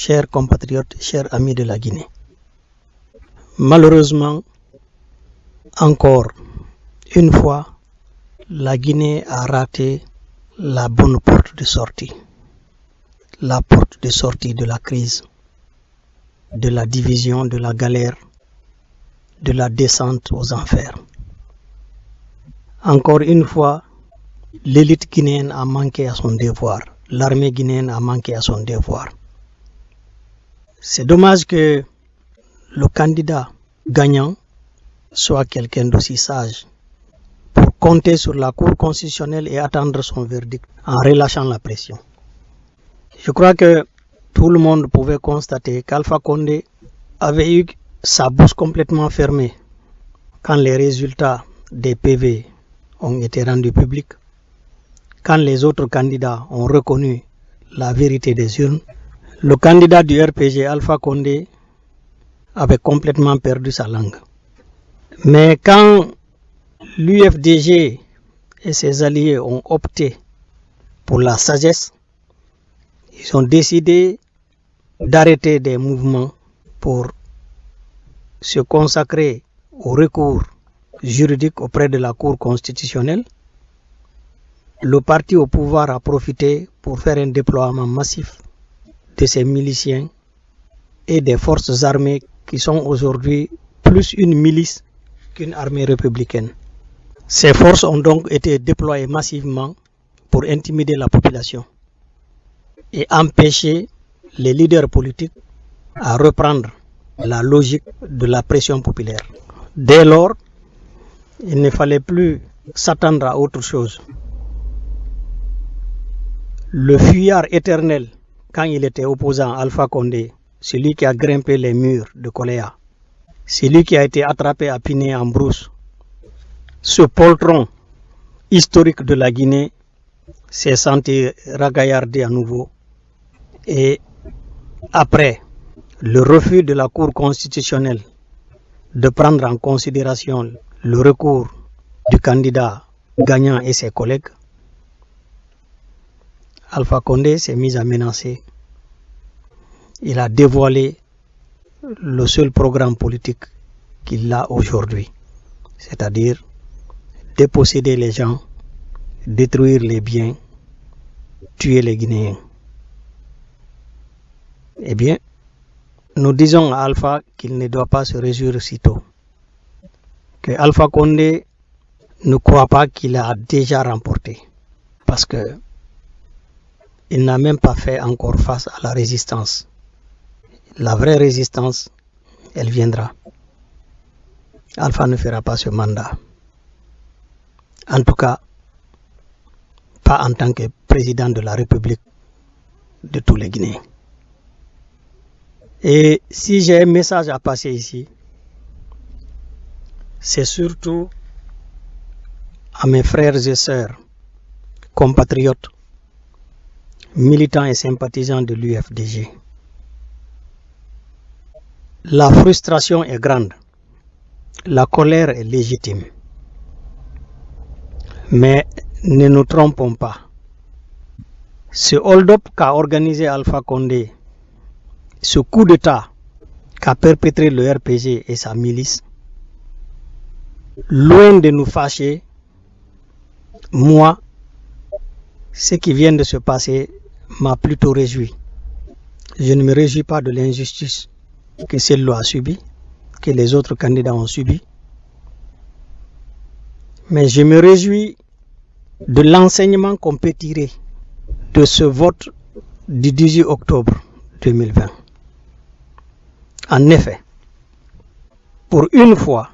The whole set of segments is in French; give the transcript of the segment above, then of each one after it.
chers compatriotes, chers amis de la Guinée. Malheureusement, encore une fois, la Guinée a raté la bonne porte de sortie. La porte de sortie de la crise, de la division, de la galère, de la descente aux enfers. Encore une fois, l'élite guinéenne a manqué à son devoir. L'armée guinéenne a manqué à son devoir. C'est dommage que le candidat gagnant soit quelqu'un d'aussi sage pour compter sur la Cour constitutionnelle et attendre son verdict en relâchant la pression. Je crois que tout le monde pouvait constater qu'Alpha Condé avait eu sa bouche complètement fermée quand les résultats des PV ont été rendus publics, quand les autres candidats ont reconnu la vérité des urnes. Le candidat du RPG, Alpha Condé, avait complètement perdu sa langue. Mais quand l'UFDG et ses alliés ont opté pour la sagesse, ils ont décidé d'arrêter des mouvements pour se consacrer au recours juridique auprès de la Cour constitutionnelle. Le parti au pouvoir a profité pour faire un déploiement massif de ses miliciens et des forces armées qui sont aujourd'hui plus une milice qu'une armée républicaine. Ces forces ont donc été déployées massivement pour intimider la population et empêcher les leaders politiques à reprendre la logique de la pression populaire. Dès lors, il ne fallait plus s'attendre à autre chose. Le fuyard éternel, quand il était opposant à Alpha Condé, celui qui a grimpé les murs de Koléa, celui qui a été attrapé à Piné en brousse, ce poltron historique de la Guinée s'est senti ragaillarder à nouveau. Et après le refus de la Cour constitutionnelle de prendre en considération le recours du candidat gagnant et ses collègues, Alpha Condé s'est mis à menacer. Il a dévoilé le seul programme politique qu'il a aujourd'hui, c'est-à-dire déposséder les gens, détruire les biens, tuer les Guinéens. Eh bien, nous disons à Alpha qu'il ne doit pas se réjouir si tôt. Que Alpha Condé ne croit pas qu'il a déjà remporté. Parce que il n'a même pas fait encore face à la résistance. La vraie résistance, elle viendra. Alpha ne fera pas ce mandat. En tout cas, pas en tant que président de la République de tous les Guinéens. Et si j'ai un message à passer ici, c'est surtout à mes frères et sœurs, compatriotes, militants et sympathisants de l'UFDG. La frustration est grande, la colère est légitime. Mais ne nous trompons pas. Ce hold-up qu'a organisé Alpha Condé, ce coup d'État qu'a perpétré le RPG et sa milice, loin de nous fâcher, moi, ce qui vient de se passer m'a plutôt réjoui. Je ne me réjouis pas de l'injustice que celle-là a subie, que les autres candidats ont subi, mais je me réjouis de l'enseignement qu'on peut tirer de ce vote du 18 octobre 2020. En effet, pour une fois,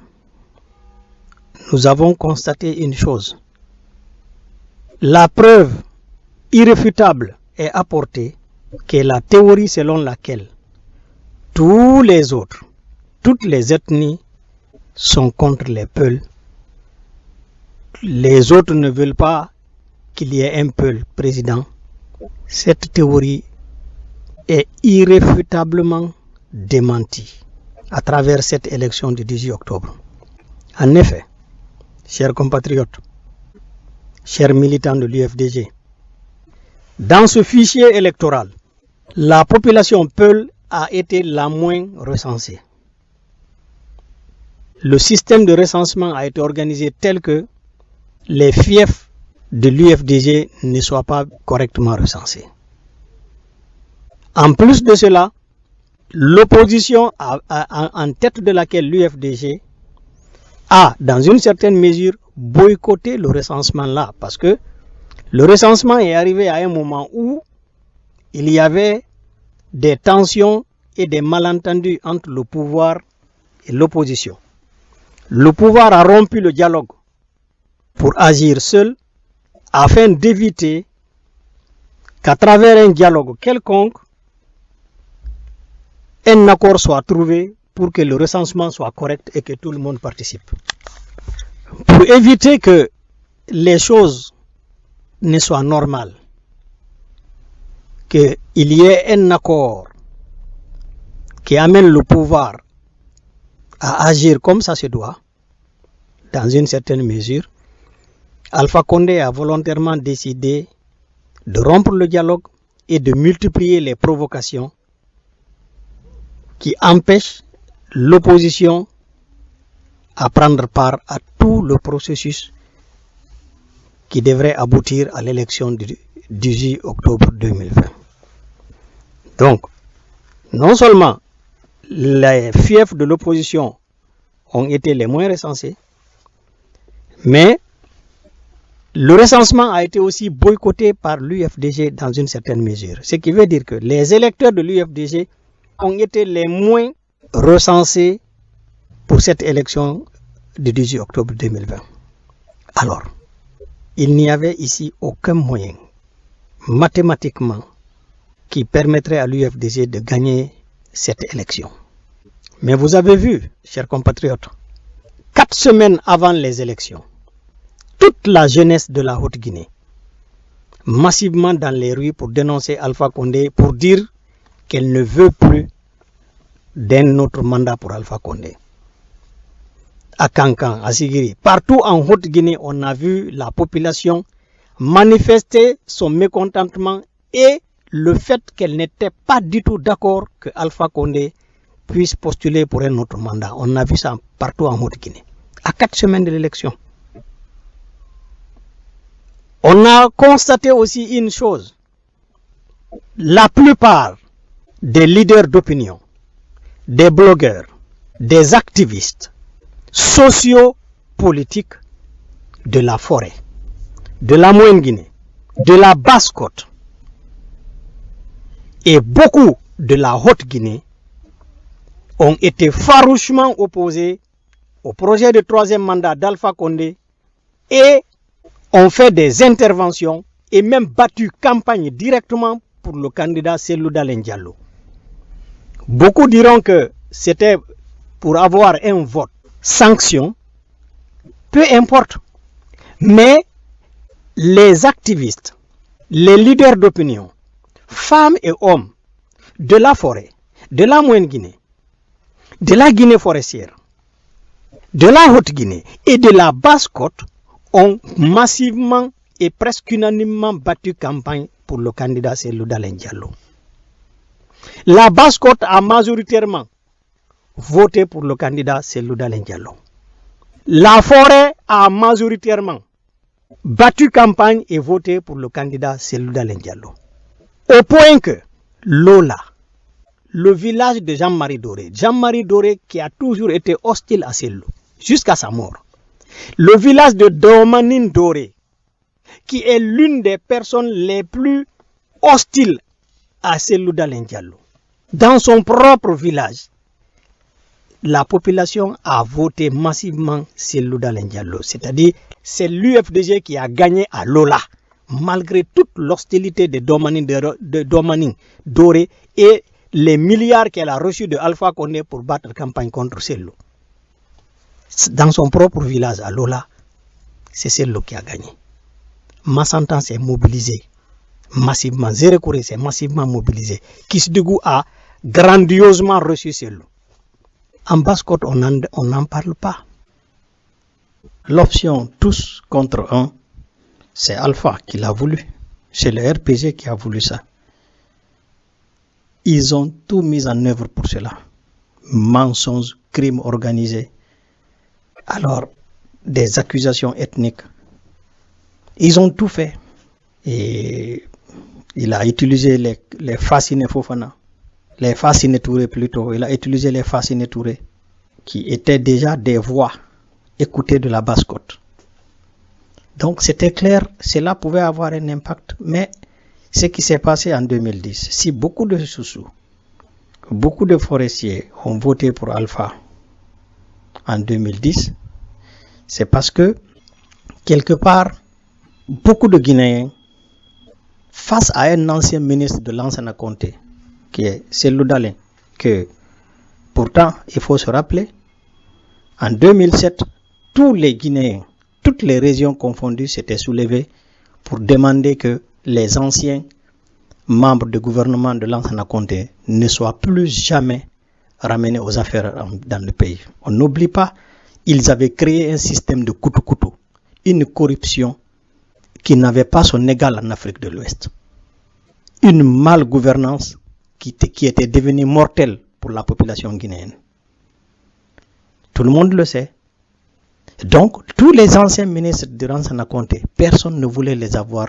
nous avons constaté une chose. La preuve irréfutable est apportée que la théorie selon laquelle tous les autres, toutes les ethnies sont contre les Peuls. Les autres ne veulent pas qu'il y ait un Peul président. Cette théorie est irréfutablement démentie à travers cette élection du 18 octobre. En effet, chers compatriotes, chers militants de l'UFDG, dans ce fichier électoral, la population Peul a été la moins recensée. Le système de recensement a été organisé tel que les fiefs de l'UFDG ne soient pas correctement recensés. En plus de cela, l'opposition en tête de laquelle l'UFDG a, dans une certaine mesure, boycotté le recensement là, parce que le recensement est arrivé à un moment où il y avait des tensions et des malentendus entre le pouvoir et l'opposition. Le pouvoir a rompu le dialogue pour agir seul afin d'éviter qu'à travers un dialogue quelconque, un accord soit trouvé pour que le recensement soit correct et que tout le monde participe. Pour éviter que les choses ne soient normales, qu'il y ait un accord qui amène le pouvoir à agir comme ça se doit, dans une certaine mesure, Alpha Condé a volontairement décidé de rompre le dialogue et de multiplier les provocations qui empêchent l'opposition à prendre part à tout le processus qui devrait aboutir à l'élection du 18 octobre 2020. Donc, non seulement les fiefs de l'opposition ont été les moins recensés, mais le recensement a été aussi boycotté par l'UFDG dans une certaine mesure. Ce qui veut dire que les électeurs de l'UFDG ont été les moins recensés pour cette élection du 18 octobre 2020. Alors, il n'y avait ici aucun moyen, mathématiquement, qui permettrait à l'UFDG de gagner cette élection. Mais vous avez vu, chers compatriotes, 4 semaines avant les élections, toute la jeunesse de la Haute-Guinée, massivement dans les rues pour dénoncer Alpha Condé, pour dire qu'elle ne veut plus d'un autre mandat pour Alpha Condé. À Kankan, à Sigiri, partout en Haute-Guinée, on a vu la population manifester son mécontentement et le fait qu'elle n'était pas du tout d'accord que Alpha Condé puisse postuler pour un autre mandat. On a vu ça partout en Haute-Guinée, à 4 semaines de l'élection. On a constaté aussi une chose. La plupart des leaders d'opinion, des blogueurs, des activistes socio-politiques de la forêt, de la Moyenne-Guinée, de la Basse-Côte et beaucoup de la Haute-Guinée ont été farouchement opposés au projet de 3e mandat d'Alpha Condé et ont fait des interventions et même battu campagne directement pour le candidat Cellou Dalein Diallo. Beaucoup diront que c'était pour avoir un vote sanction, peu importe. Mais les activistes, les leaders d'opinion, femmes et hommes de la forêt, de la Moyenne-Guinée, de la Guinée forestière, de la Haute-Guinée et de la Basse-Côte ont massivement et presque unanimement battu campagne pour le candidat Cellou Dalein Diallo. La Basse-Côte a majoritairement voté pour le candidat Cellou Dalein Diallo. La forêt a majoritairement battu campagne et voté pour le candidat Cellou Dalein Diallo. Au point que Lola, le village de Jean-Marie Doré qui a toujours été hostile à Cellou jusqu'à sa mort, le village de Domanine Doré, qui est l'une des personnes les plus hostiles à Cellou Dalein Diallo, dans son propre village, la population a voté massivement Cellou Dalein Diallo. C'est-à-dire, c'est l'UFDG qui a gagné à Lola, malgré toute l'hostilité de Domanine Doré et les milliards qu'elle a reçus de Alpha Condé pour battre campagne contre Cellou. Dans son propre village à Lola, c'est Cellou qui a gagné. Massantang s'est mobilisé massivement. Zérekouré s'est massivement mobilisé. Kisdougou a grandiosement reçu Cellou. En Basse-Côte, on n'en parle pas. L'option tous contre un, c'est Alpha qui l'a voulu. C'est le RPG qui a voulu ça. Ils ont tout mis en œuvre pour cela. Mensonges, crimes organisés. Alors, des accusations ethniques. Ils ont tout fait. Et il a utilisé les Fasciné Fofana, les Fasciné Touré plutôt. Il a utilisé les Fasciné Touré, qui étaient déjà des voix écoutées de la basse-côte. Donc c'était clair, cela pouvait avoir un impact. Mais ce qui s'est passé en 2010, si beaucoup de Soussous, beaucoup de forestiers ont voté pour Alpha en 2010, c'est parce que, quelque part, beaucoup de Guinéens, face à un ancien ministre de Lansana Conté, qui est Cellou Dalein, que pourtant, il faut se rappeler, en 2007, tous les Guinéens, toutes les régions confondues s'étaient soulevées pour demander que les anciens membres du gouvernement de Lansana Conté ne soient plus jamais ramenés aux affaires dans le pays. On n'oublie pas, ils avaient créé un système de coutou-coutou, une corruption qui n'avait pas son égal en Afrique de l'Ouest. Une malgouvernance qui était devenue mortelle pour la population guinéenne. Tout le monde le sait. Donc, tous les anciens ministres de Lansana Conté, personne ne voulait les avoir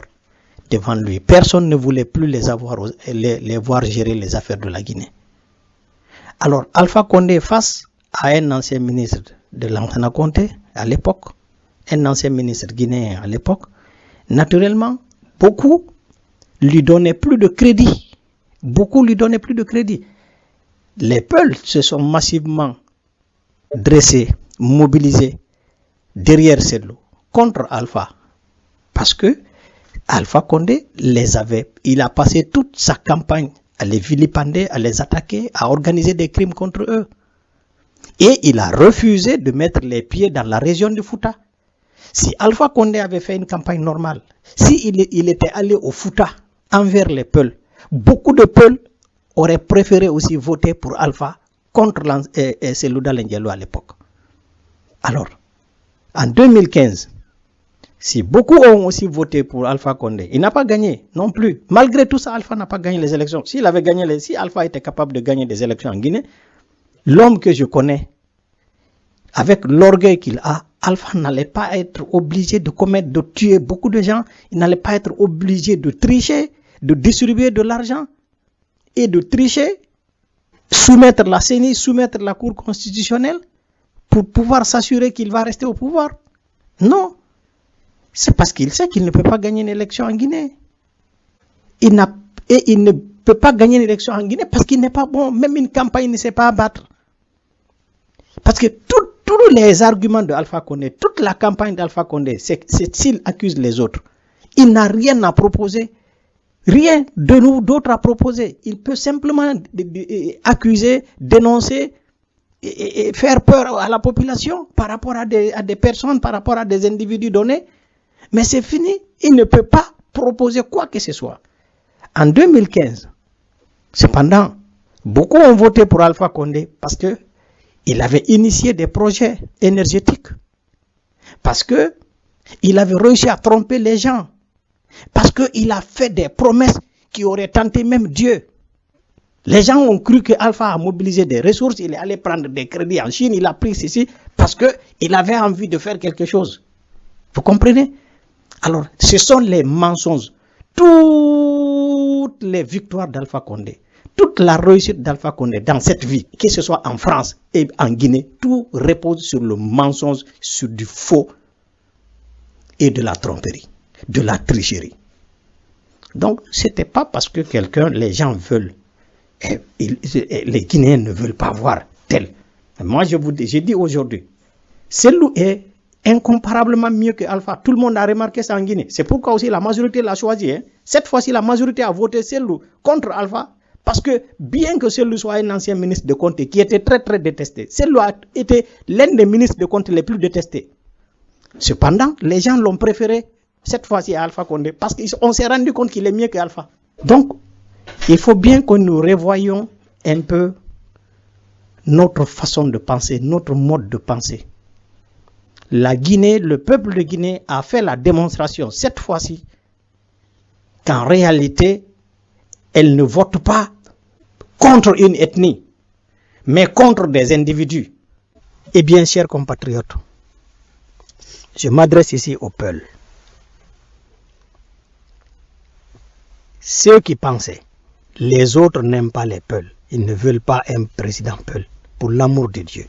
devant lui. Personne ne voulait plus les voir gérer les affaires de la Guinée. Alors, Alpha Condé, face à un ancien ministre de Lansana Conté à l'époque, un ancien ministre guinéen à l'époque, naturellement, beaucoup lui donnaient plus de crédit. Beaucoup lui donnaient plus de crédit. Les Peuls se sont massivement dressés, mobilisés derrière Cellou contre Alpha. Parce que Alpha Condé il a passé toute sa campagne à les vilipender, à les attaquer, à organiser des crimes contre eux. Et il a refusé de mettre les pieds dans la région du Fouta. Si Alpha Condé avait fait une campagne normale, il était allé au Fouta envers les Peuls, beaucoup de Peuls auraient préféré aussi voter pour Alpha contre Cellou Dalein Diallo à l'époque. Alors, en 2015, si beaucoup ont aussi voté pour Alpha Condé, il n'a pas gagné non plus. Malgré tout ça, Alpha n'a pas gagné les élections. Si Alpha était capable de gagner des élections en Guinée, l'homme que je connais, avec l'orgueil qu'il a, Alpha n'allait pas être obligé de tuer beaucoup de gens. Il n'allait pas être obligé de tricher, de distribuer de l'argent et de tricher, soumettre la CENI, soumettre la Cour constitutionnelle pour pouvoir s'assurer qu'il va rester au pouvoir. Non. C'est parce qu'il sait qu'il ne peut pas gagner une élection en Guinée. Il ne peut pas gagner une élection en Guinée parce qu'il n'est pas bon. Même une campagne, il ne sait pas abattre. Parce que tous les arguments de Alpha Condé, toute la campagne d'Alpha Condé, c'est s'il accuse les autres. Il n'a rien à proposer. Rien de nous d'autre à proposer. Il peut simplement accuser, dénoncer et faire peur à la population par rapport à des personnes, par rapport à des individus donnés. Mais c'est fini. Il ne peut pas proposer quoi que ce soit. En 2015, cependant, beaucoup ont voté pour Alpha Condé parce que il avait initié des projets énergétiques. Parce que il avait réussi à tromper les gens. Parce qu'il a fait des promesses qui auraient tenté même Dieu. Les gens ont cru que Alpha a mobilisé des ressources, il est allé prendre des crédits en Chine, il a pris ceci parce qu'il avait envie de faire quelque chose. Vous comprenez? Alors, ce sont les mensonges. Toutes les victoires d'Alpha Condé, toute la réussite d'Alpha Condé dans cette vie, que ce soit en France et en Guinée, tout repose sur le mensonge, sur du faux et de la tromperie, de la tricherie. Donc, ce n'était pas parce que les gens veulent, les Guinéens ne veulent pas voir tel. Moi, j'ai dit aujourd'hui, Cellou est incomparablement mieux que Alpha. Tout le monde a remarqué ça en Guinée. C'est pourquoi aussi la majorité l'a choisi. Cette fois-ci, la majorité a voté Cellou contre Alpha. Parce que bien que Cellou soit un ancien ministre de Conté qui était très très détesté, Cellou a été l'un des ministres de Conté les plus détestés. Cependant, les gens l'ont préféré cette fois-ci à Alpha Condé parce qu'on s'est rendu compte qu'il est mieux que Alpha. Donc, il faut bien que nous revoyions un peu notre façon de penser, notre mode de penser. La Guinée, le peuple de Guinée a fait la démonstration cette fois-ci qu'en réalité, elle ne vote pas contre une ethnie, mais contre des individus. Eh bien, chers compatriotes, je m'adresse ici au Peul. Ceux qui pensaient, les autres n'aiment pas les Peuls, ils ne veulent pas un président Peul, pour l'amour de Dieu.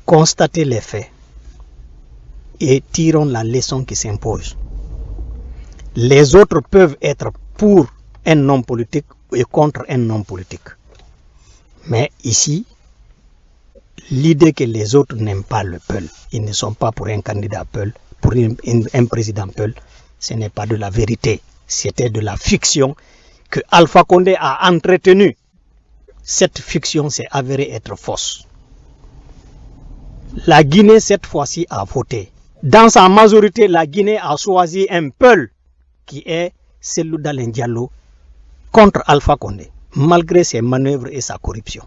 Constatez les faits et tirons la leçon qui s'impose. Les autres peuvent être pour un homme politique et contre un homme politique. Mais ici, l'idée que les autres n'aiment pas le Peul, ils ne sont pas pour un candidat Peul, pour un président Peul, ce n'est pas de la vérité. C'était de la fiction que Alpha Condé a entretenue. Cette fiction s'est avérée être fausse. La Guinée, cette fois-ci, a voté. Dans sa majorité, la Guinée a choisi un Peul qui est Cellou Dalein Diallo contre Alpha Condé, malgré ses manœuvres et sa corruption.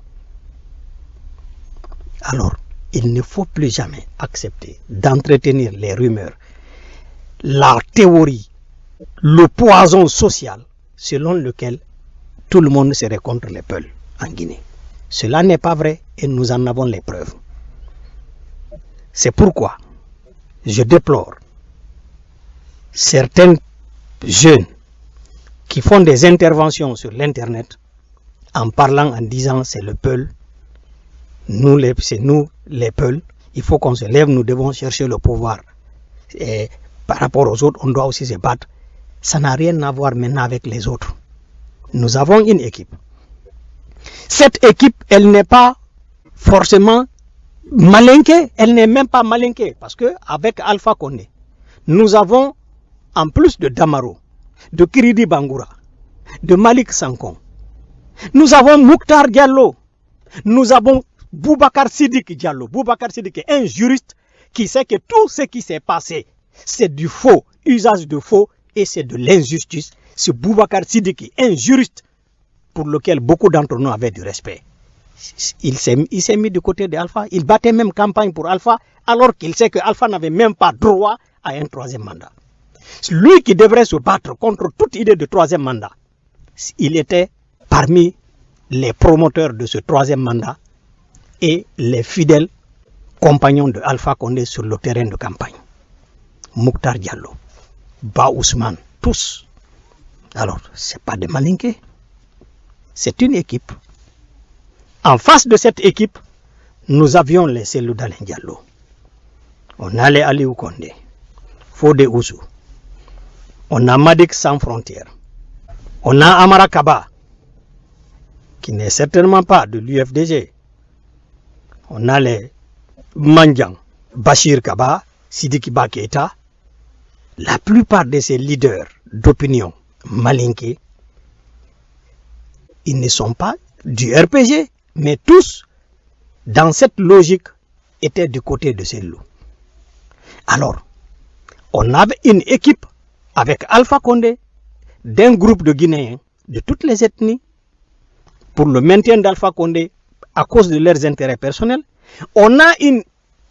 Alors, il ne faut plus jamais accepter d'entretenir les rumeurs, la théorie, le poison social selon lequel tout le monde serait contre les Peuls en Guinée. Cela n'est pas vrai et nous en avons les preuves. C'est pourquoi je déplore certains jeunes qui font des interventions sur l'internet en parlant, en disant c'est le Peul, c'est nous les Peuls, il faut qu'on se lève, nous devons chercher le pouvoir. Et par rapport aux autres, on doit aussi se battre. Ça n'a rien à voir maintenant avec les autres. Nous avons une équipe. Cette équipe, elle n'est pas forcément malinquée, elle n'est même pas malinquée, parce qu'avec Alpha Condé, nous avons, en plus de Damaro, de Kiridi Bangoura, de Malik Sankon, nous avons Mouktar Diallo, nous avons Boubacar Sidiki Diallo. Boubacar Sidiki est un juriste qui sait que tout ce qui s'est passé, c'est du faux, usage de faux, et c'est de l'injustice. C'est Boubacar Sidiki, un juriste pour lequel beaucoup d'entre nous avaient du respect. Il s'est mis du côté d'Alpha, il battait même campagne pour Alpha, alors qu'il sait que Alpha n'avait même pas droit à un troisième mandat. Lui qui devrait se battre contre toute idée de troisième mandat, il était parmi les promoteurs de ce troisième mandat et les fidèles compagnons de Alpha Condé sur le terrain de campagne. Mouktar Diallo, Ba Ousmane, tous. Alors, ce n'est pas des malinqués. C'est une équipe. En face de cette équipe, nous avions les Cellou Dalein Diallo. On a les Aliou Condé, Fodé Ouzou. On a Madik Sans Frontières. On a Amara Kaba, qui n'est certainement pas de l'UFDG. On a les Mandiang, Bachir Kaba, Sidiki Ba Keita. La plupart de ces leaders d'opinion malinqués, ils ne sont pas du RPG, mais tous, dans cette logique, étaient du côté de Cellou. Alors, on avait une équipe avec Alpha Condé, d'un groupe de Guinéens, de toutes les ethnies, pour le maintien d'Alpha Condé à cause de leurs intérêts personnels. On a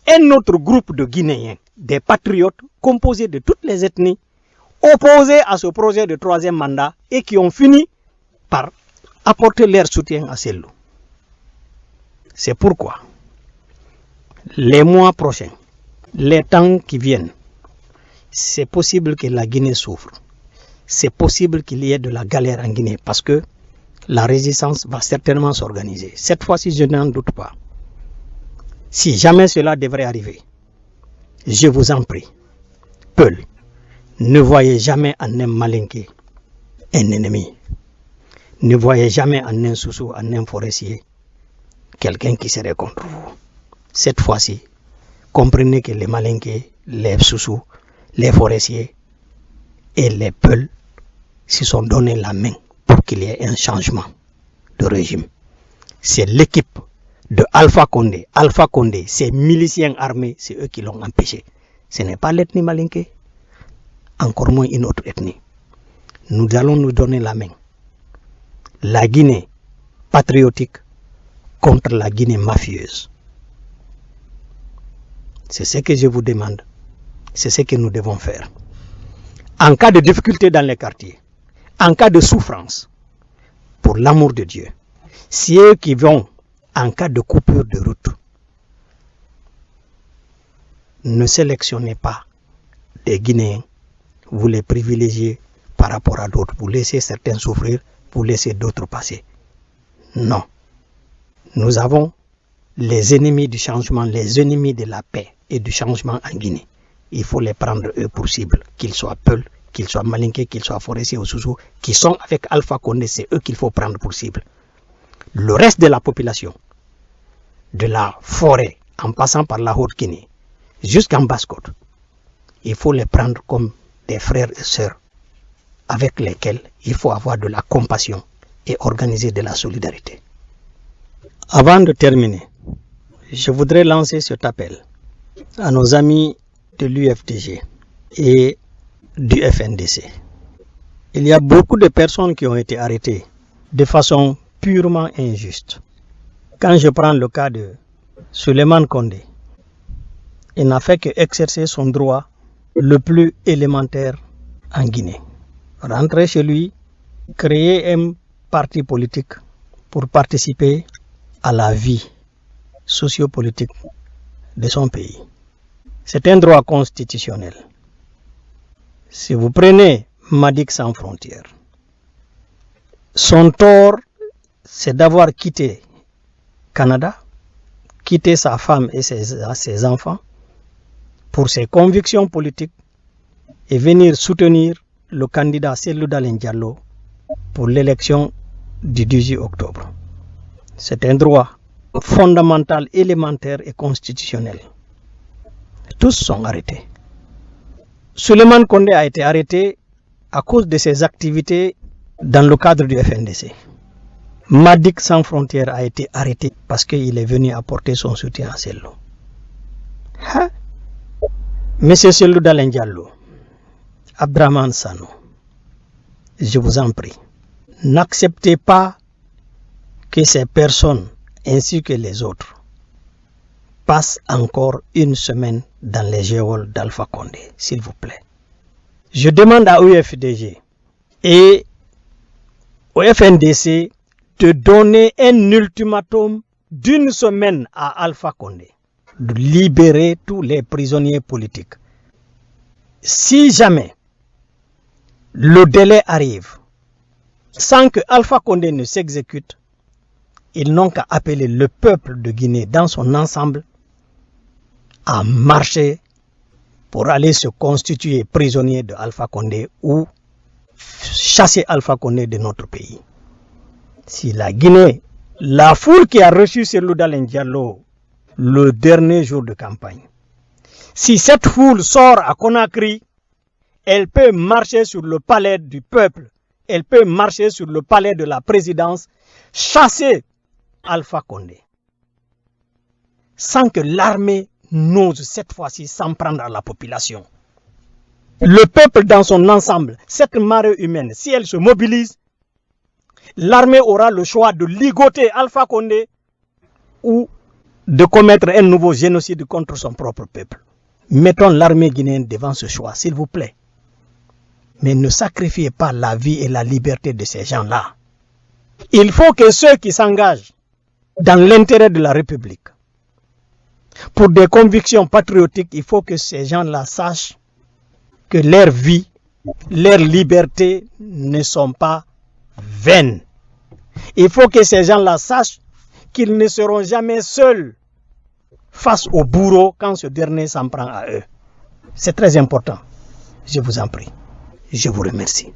un autre groupe de Guinéens, des patriotes composés de toutes les ethnies, opposés à ce projet de troisième mandat et qui ont fini par apporter leur soutien à Cellou. C'est pourquoi, les mois prochains, les temps qui viennent, c'est possible que la Guinée souffre. C'est possible qu'il y ait de la galère en Guinée parce que la résistance va certainement s'organiser. Cette fois-ci, je n'en doute pas. Si jamais cela devrait arriver, je vous en prie, Peul, ne voyez jamais en un malinqué un ennemi. Ne voyez jamais en un Soussou, en un forestier, quelqu'un qui serait contre vous. Cette fois-ci, comprenez que les malinqués, les Soussous, les forestiers et les Peuls se sont donné la main pour qu'il y ait un changement de régime. C'est l'équipe de Alpha Condé. Alpha Condé, ces miliciens armés, c'est eux qui l'ont empêché. Ce n'est pas l'ethnie malinquée, encore moins une autre ethnie. Nous allons nous donner la main. La Guinée patriotique contre la Guinée mafieuse. C'est ce que je vous demande. C'est ce que nous devons faire. En cas de difficulté dans les quartiers, en cas de souffrance, pour l'amour de Dieu, C'est eux qui vont, en cas de coupure de route, ne sélectionnez pas des Guinéens, vous les privilégiez par rapport à d'autres, vous laissez certains souffrir, vous laissez d'autres passer. Non. Nous avons les ennemis du changement, les ennemis de la paix et du changement en Guinée. Il faut les prendre eux pour cible, qu'ils soient Peul, qu'ils soient Malinké, qu'ils soient Forestier ou Sousou, qui sont avec Alpha Condé, c'est eux qu'il faut prendre pour cible. Le reste de la population, de la forêt, en passant par la Haute-Guinée, jusqu'en Basse-Côte, il faut les prendre comme des frères et sœurs avec lesquels il faut avoir de la compassion et organiser de la solidarité. Avant de terminer, je voudrais lancer cet appel à nos amis de l'UFDG et du FNDC. Il y a beaucoup de personnes qui ont été arrêtées de façon purement injuste. Quand je prends le cas de Souleymane Condé, il n'a fait qu'exercer son droit le plus élémentaire en Guinée. Rentrer chez lui, créer un parti politique pour participer à la vie sociopolitique de son pays. C'est un droit constitutionnel. Si vous prenez Madic Sans Frontières, son tort, c'est d'avoir quitté Canada, quitté sa femme et ses enfants pour ses convictions politiques et venir soutenir le candidat Cellou Dalein Diallo pour l'élection du 18 octobre. C'est un droit fondamental, élémentaire et constitutionnel. Tous sont arrêtés. Souleymane Condé a été arrêté à cause de ses activités dans le cadre du FNDC. Madic Sans Frontières a été arrêté parce qu'il est venu apporter son soutien à Cellou. Monsieur Cellou Dalein Diallo, Abdraman Sano, je vous en prie, n'acceptez pas que ces personnes ainsi que les autres passent encore une semaine dans les geôles d'Alpha Condé, s'il vous plaît. Je demande à UFDG et au FNDC de donner un ultimatum d'une semaine à Alpha Condé, de libérer tous les prisonniers politiques. Si jamais le délai arrive sans que Alpha Condé ne s'exécute, ils n'ont qu'à appeler le peuple de Guinée dans son ensemble à marcher pour aller se constituer prisonnier de Alpha Condé ou chasser Alpha Condé de notre pays. Si la Guinée, la foule qui a reçu Cellou Dalein Diallo le dernier jour de campagne, si cette foule sort à Conakry, elle peut marcher sur le palais du peuple, elle peut marcher sur le palais de la présidence, chasser Alpha Condé, sans que l'armée n'ose cette fois-ci s'en prendre à la population. Le peuple dans son ensemble, cette marée humaine, si elle se mobilise, l'armée aura le choix de ligoter Alpha Condé ou de commettre un nouveau génocide contre son propre peuple. Mettons l'armée guinéenne devant ce choix, s'il vous plaît. Mais ne sacrifiez pas la vie et la liberté de ces gens-là. Il faut que ceux qui s'engagent dans l'intérêt de la République, pour des convictions patriotiques, il faut que ces gens-là sachent que leur vie, leur liberté ne sont pas vaines. Il faut que ces gens-là sachent qu'ils ne seront jamais seuls face au bourreau quand ce dernier s'en prend à eux. C'est très important. Je vous en prie. Je vous remercie.